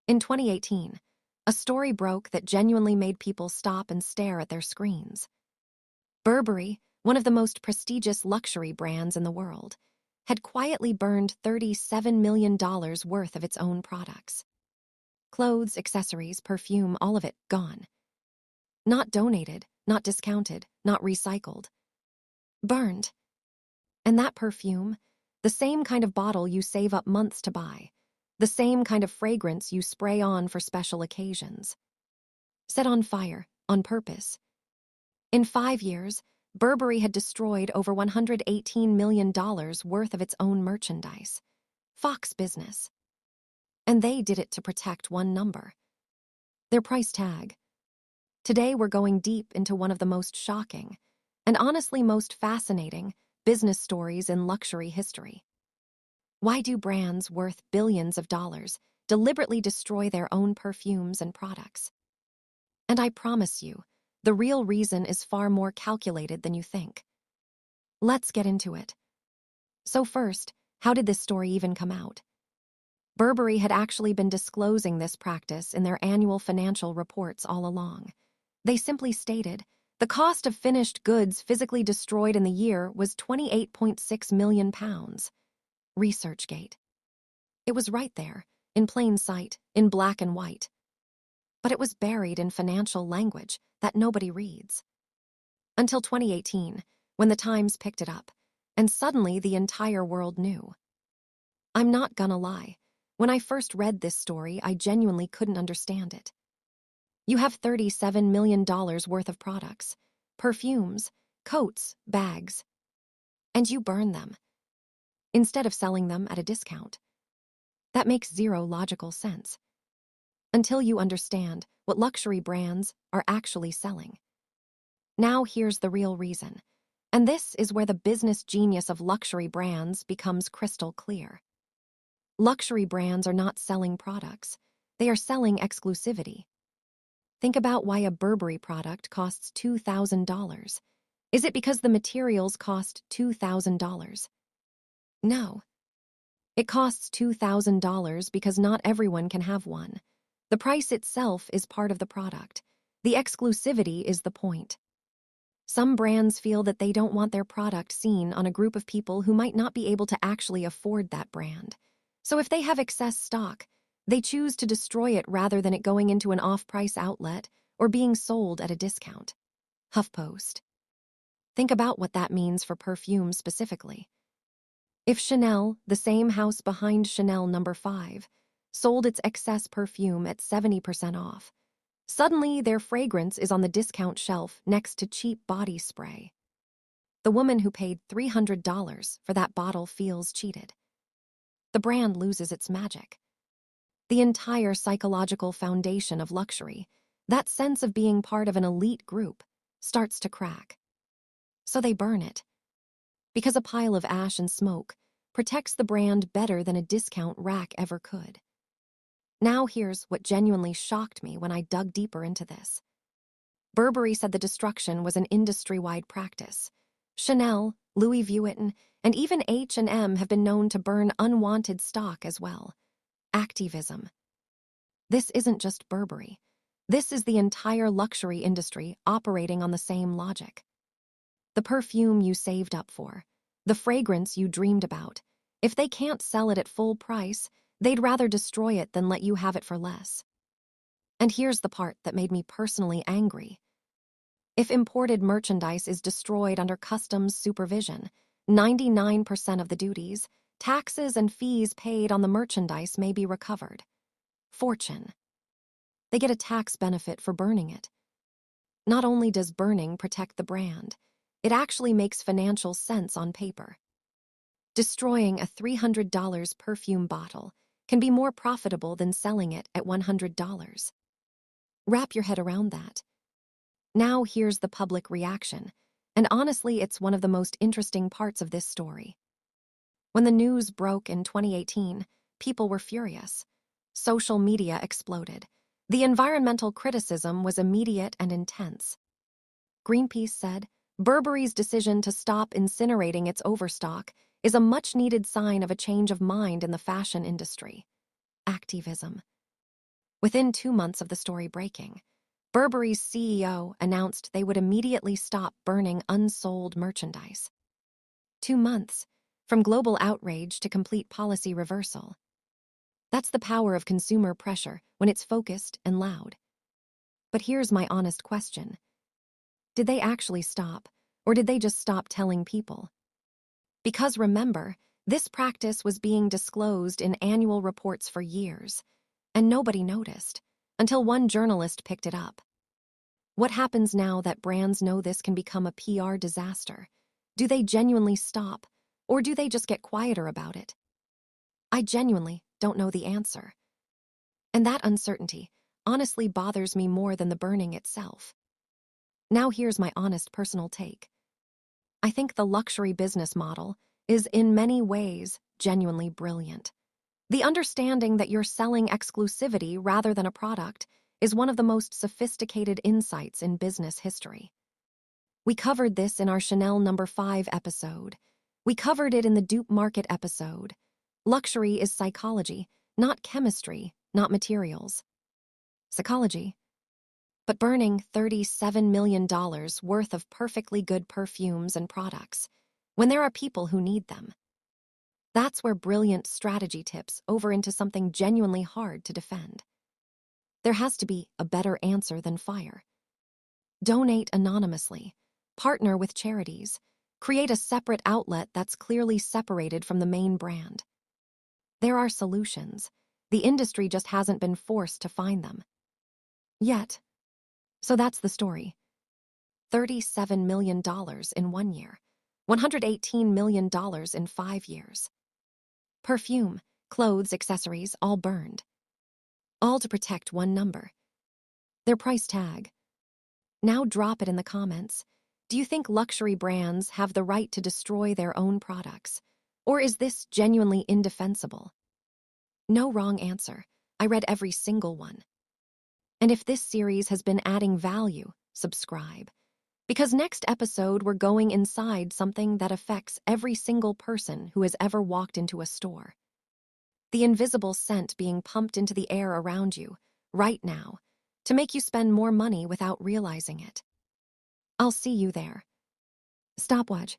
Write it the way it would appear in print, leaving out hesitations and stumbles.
In 2018, a story broke that genuinely made people stop and stare at their screens. Burberry, one of the most prestigious luxury brands in the world, had quietly burned $37 million worth of its own products. Clothes, accessories, perfume, all of it gone. Not donated, not discounted, not recycled. Burned. And that perfume, the same kind of bottle you save up months to buy, the same kind of fragrance you spray on for special occasions. Set on fire, on purpose. In 5 years, Burberry had destroyed over $118 million worth of its own merchandise. Fox business. And they did it to protect one number. Their price tag. Today we're going deep into one of the most shocking, and honestly most fascinating, business stories in luxury history. Why do brands worth billions of dollars deliberately destroy their own perfumes and products? And I promise you, the real reason is far more calculated than you think. Let's get into it. So first, how did this story even come out? Burberry had actually been disclosing this practice in their annual financial reports all along. They simply stated, the cost of finished goods physically destroyed in the year was £28.6 million. ResearchGate. It was right there, in plain sight, in black and white. But it was buried in financial language that nobody reads. Until 2018, when the Times picked it up, and suddenly the entire world knew. I'm not gonna lie, when I first read this story, I genuinely couldn't understand it. You have $37 million worth of products, perfumes, coats, bags, and you burn them, instead of selling them at a discount. That makes zero logical sense. Until you understand what luxury brands are actually selling. Now here's the real reason, and this is where the business genius of luxury brands becomes crystal clear. Luxury brands are not selling products, they are selling exclusivity. Think about why a Burberry product costs $2,000. Is it because the materials cost $2,000? No. It costs $2,000 because not everyone can have one. The price itself is part of the product. The exclusivity is the point. Some brands feel that they don't want their product seen on a group of people who might not be able to actually afford that brand. So if they have excess stock, they choose to destroy it rather than it going into an off-price outlet or being sold at a discount. HuffPost. Think about what that means for perfume specifically. If Chanel, the same house behind Chanel No. 5, sold its excess perfume at 70% off, suddenly their fragrance is on the discount shelf next to cheap body spray. The woman who paid $300 for that bottle feels cheated. The brand loses its magic. The entire psychological foundation of luxury, that sense of being part of an elite group, starts to crack. So they burn it. Because a pile of ash and smoke protects the brand better than a discount rack ever could. Now here's what genuinely shocked me when I dug deeper into this. Burberry said the destruction was an industry-wide practice. Chanel, Louis Vuitton, and even H&M have been known to burn unwanted stock as well. Activism. This isn't just Burberry. This is the entire luxury industry operating on the same logic. The perfume you saved up for, the fragrance you dreamed about, if they can't sell it at full price, they'd rather destroy it than let you have it for less. And here's the part that made me personally angry. If imported merchandise is destroyed under customs supervision, 99% of the duties, taxes, and fees paid on the merchandise may be recovered. Fortune. They get a tax benefit for burning it. Not only does burning protect the brand, it actually makes financial sense on paper. Destroying a $300 perfume bottle can be more profitable than selling it at $100. Wrap your head around that. Now here's the public reaction, and honestly, it's one of the most interesting parts of this story. When the news broke in 2018, people were furious. Social media exploded. The environmental criticism was immediate and intense. Greenpeace said, Burberry's decision to stop incinerating its overstock is a much-needed sign of a change of mind in the fashion industry. Activism. Within 2 months of the story breaking, Burberry's CEO announced they would immediately stop burning unsold merchandise. 2 months, from global outrage to complete policy reversal. That's the power of consumer pressure when it's focused and loud. But here's my honest question. Did they actually stop, or did they just stop telling people? Because remember, this practice was being disclosed in annual reports for years, and nobody noticed, until one journalist picked it up. What happens now that brands know this can become a PR disaster? Do they genuinely stop, or do they just get quieter about it? I genuinely don't know the answer. And that uncertainty honestly bothers me more than the burning itself. Now here's my honest personal take. I think the luxury business model is in many ways genuinely brilliant. The understanding that you're selling exclusivity rather than a product is one of the most sophisticated insights in business history. We covered this in our Chanel No. 5 episode. We covered it in the dupe market episode. Luxury is psychology, not chemistry, not materials. Psychology. But burning $37 million worth of perfectly good perfumes and products when there are people who need them. That's where brilliant strategy tips over into something genuinely hard to defend. There has to be a better answer than fire. Donate anonymously, partner with charities, create a separate outlet that's clearly separated from the main brand. There are solutions. The industry just hasn't been forced to find them. Yet. So that's the story. $37 million in 1 year, $118 million in 5 years. Perfume, clothes, accessories, all burned. All to protect one number. Their price tag. Now drop it in the comments. Do you think luxury brands have the right to destroy their own products? Or is this genuinely indefensible? No wrong answer. I read every single one. And if this series has been adding value, subscribe. Because next episode we're going inside something that affects every single person who has ever walked into a store. The invisible scent being pumped into the air around you, right now, to make you spend more money without realizing it. I'll see you there. Stopwatch.